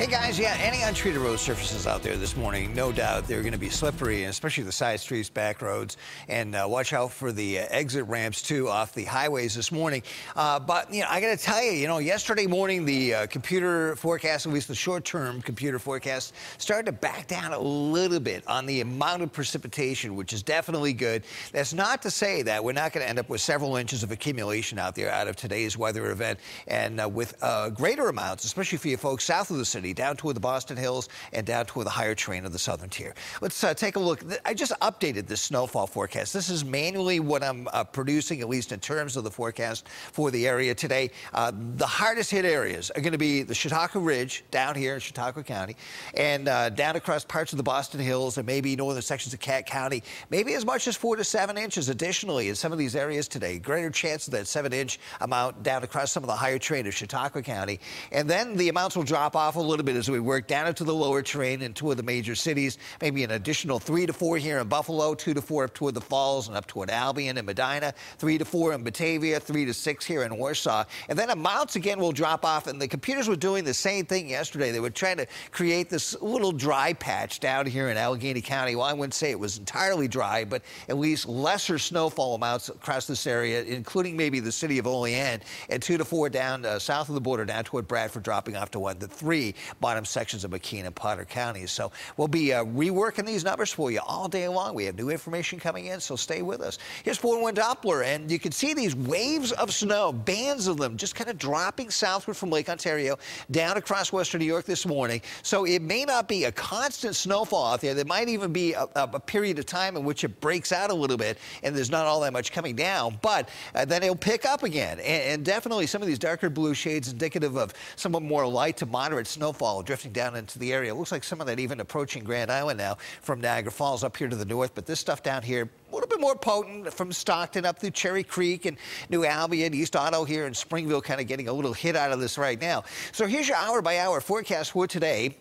Hey guys, yeah, any untreated road surfaces out there this morning, no doubt they're going to be slippery, and especially the side streets, back roads, and watch out for the exit ramps too off the highways this morning. But I got to tell you, yesterday morning the computer forecast, at least the short-term computer forecast, started to back down a little bit on the amount of precipitation, which is definitely good. That's not to say that we're not going to end up with several inches of accumulation out there out of today's weather event, and with greater amounts, especially for you folks south of the city, down toward the Boston Hills and down toward the higher terrain of the southern tier. Let's take a look. I just updated this snowfall forecast. This is manually what I'm producing, at least in terms of the forecast for the area today. The hardest hit areas are going to be the Chautauqua Ridge down here in Chautauqua County, and down across parts of the Boston Hills and maybe northern sections of Cat County, maybe as much as 4 to 7 inches additionally in some of these areas today. Greater chance of that 7-inch amount down across some of the higher terrain of Chautauqua County. And then the amounts will drop off a little bit as we work down into the lower terrain and toward the major cities. Maybe an additional 3 to 4 here in Buffalo, 2 to 4 up toward the Falls and up toward Albion and Medina, 3 to 4 in Batavia, 3 to 6 here in Warsaw. And then amounts again will drop off. And the computers were doing the same thing yesterday. They were trying to create this little dry patch down here in Allegheny County. Well, I wouldn't say it was entirely dry, but at least lesser snowfall amounts across this area, including maybe the city of Olean, and 2 to 4 down south of the border, down toward Bradford, dropping off to 1 to 3 bottom sections of McKean and Potter counties. So we'll be reworking these numbers for you all day long. We have new information coming in, so stay with us. Here's 4-1 Doppler, and you can see these waves of snow, bands of them, just kind of dropping southward from Lake Ontario down across western New York this morning. So it may not be a constant snowfall out there. There might even be a period of time in which it breaks out a little bit and there's not all that much coming down, but then it'll pick up again. And definitely some of these darker blue shades indicative of somewhat more light to moderate snowfall drifting down into the area. It looks like some of that even approaching Grand Island now from Niagara Falls up here to the north, but this stuff down here a little bit more potent from Stockton up through Cherry Creek and New Albion, East Otto here in Springville, kind of getting a little hit out of this right now. So here's your hour-by-hour forecast for today.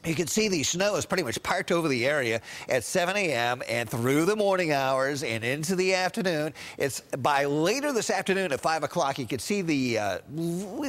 You can see the snow is pretty much parked over the area at 7 a.m. and through the morning hours and into the afternoon. It's by later this afternoon at 5 o'clock, you can see the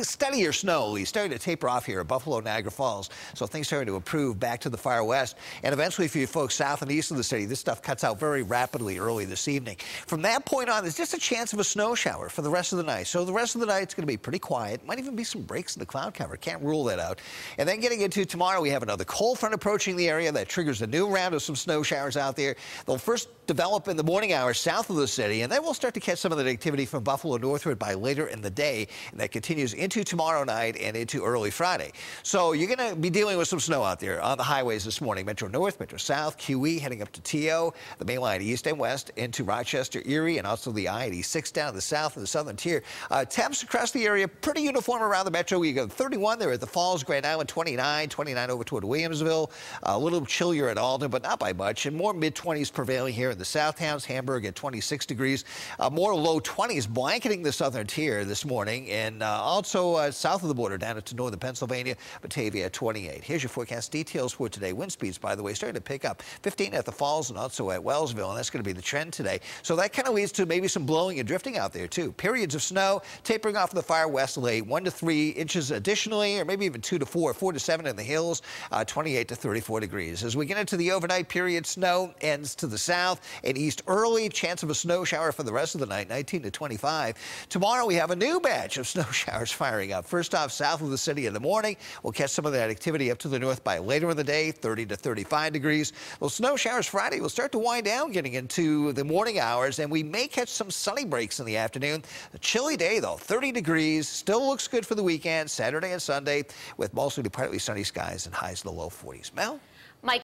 steadier snow starting to taper off here at Buffalo, Niagara Falls. So things starting to improve back to the far west. And eventually for you folks south and east of the city, this stuff cuts out very rapidly early this evening. From that point on, there's just a chance of a snow shower for the rest of the night. So the rest of the night, it's going to be pretty quiet. Might even be some breaks in the cloud cover. Can't rule that out. And then getting into tomorrow, we have another cold front approaching the area that triggers a new round of some snow showers out there. They'll first develop in the morning hours south of the city, and then we'll start to catch some of that activity from Buffalo northward by later in the day, and that continues into tomorrow night and into early Friday. So you're going to be dealing with some snow out there on the highways this morning. Metro North, Metro South, QE heading up to TO, the main line east and west into Rochester, Erie, and also the I-86 down to the south and the southern tier. Temps across the area pretty uniform around the metro. You got 31 there at the Falls, Grand Island, 29 over toward Williamsville. A little chillier at Alden, but not by much, and more mid-20s prevailing here in the South Towns, Hamburg at 26 degrees. More low 20s blanketing the southern tier this morning, and also south of the border down into northern Pennsylvania, Batavia at 28. Here's your forecast details for today. Wind speeds, by the way, starting to pick up. 15 at the Falls and also at Wellsville, and that's going to be the trend today. So that kind of leads to maybe some blowing and drifting out there, too. Periods of snow tapering off in the far west late, 1 to 3 inches additionally, or maybe even 2 to 4, 4 to 7 in the hills, 28 to 34 degrees. As we get into the overnight period, snow ends to the south and east early. Chance of a snow shower for the rest of the night, 19 to 25. Tomorrow we have a new batch of snow showers firing up. First off, south of the city in the morning. We'll catch some of that activity up to the north by later in the day, 30 to 35 degrees. Those snow showers Friday will start to wind down getting into the morning hours, and we may catch some sunny breaks in the afternoon. A chilly day, though, 30 degrees. Still looks good for the weekend, Saturday and Sunday, with mostly to partly sunny skies and highs in the low 40s. Mel?